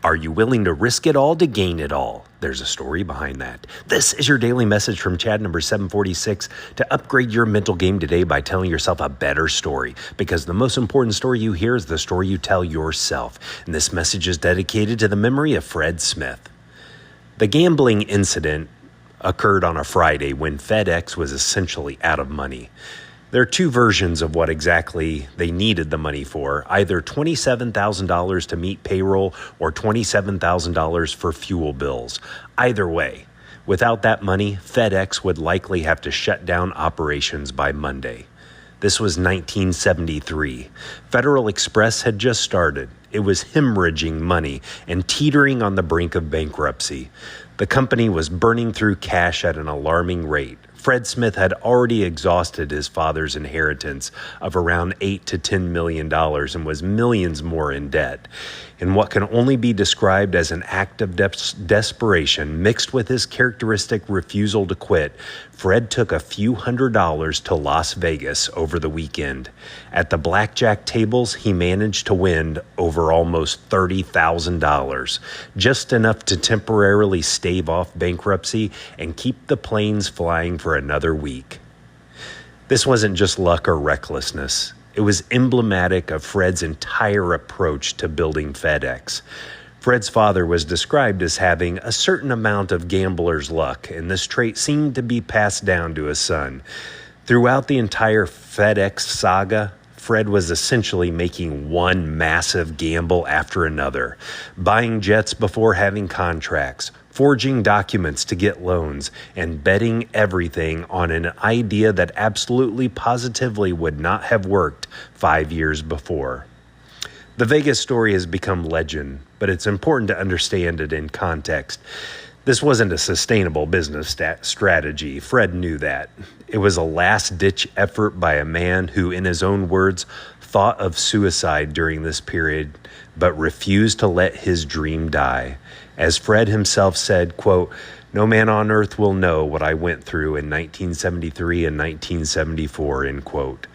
Are you willing to risk it all to gain it all? There's a story behind that. This is your daily message from Chad number 746 to upgrade your mental game today by telling yourself a better story, because the most important story you hear is the story you tell yourself. And this message is dedicated to the memory of Fred Smith. The gambling incident occurred on a Friday when FedEx was essentially out of money. There are two versions of what exactly they needed the money for, either $27,000 to meet payroll or $27,000 for fuel bills. Either way, without that money, FedEx would likely have to shut down operations by Monday. This was 1973. Federal Express had just started. It was hemorrhaging money and teetering on the brink of bankruptcy. The company was burning through cash at an alarming rate. Fred Smith had already exhausted his father's inheritance of around $8 to $10 million and was millions more in debt. In what can only be described as an act of desperation mixed with his characteristic refusal to quit, Fred took a few $100s to Las Vegas over the weekend. At the blackjack tables, he managed to win over almost $30,000, just enough to temporarily stave off bankruptcy and keep the planes flying for another week. This wasn't just luck or recklessness. It was emblematic of Fred's entire approach to building FedEx. Fred's father was described as having a certain amount of gambler's luck, and this trait seemed to be passed down to his son. Throughout the entire FedEx saga, Fred was essentially making one massive gamble after another, buying jets before having contracts, forging documents to get loans, and betting everything on an idea that absolutely positively would not have worked 5 years before. The Vegas story has become legend, but it's important to understand it in context. This wasn't a sustainable business strategy. Fred knew that. It was a last-ditch effort by a man who, in his own words, thought of suicide during this period, but refused to let his dream die. As Fred himself said, quote, "No man on earth will know what I went through in 1973 and 1974, end quote.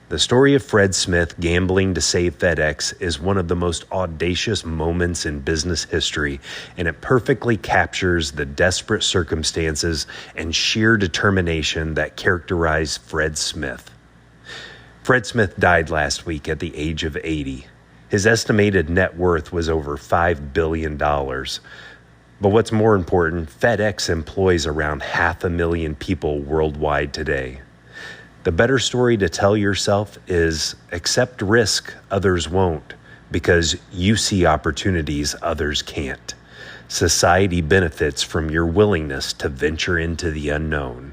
The story of Fred Smith gambling to save FedEx is one of the most audacious moments in business history, and it perfectly captures the desperate circumstances and sheer determination that characterized Fred Smith. Fred Smith died last week at the age of 80. His estimated net worth was over $5 billion. But what's more important, FedEx employs around 500,000 people worldwide today. The better story to tell yourself is accept risk others won't, because you see opportunities others can't. Society benefits from your willingness to venture into the unknown.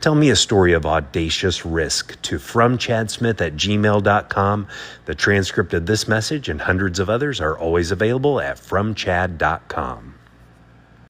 Tell me a story of audacious risk to fromchadsmith@gmail.com. The transcript of this message and hundreds of others are always available at fromchad.com.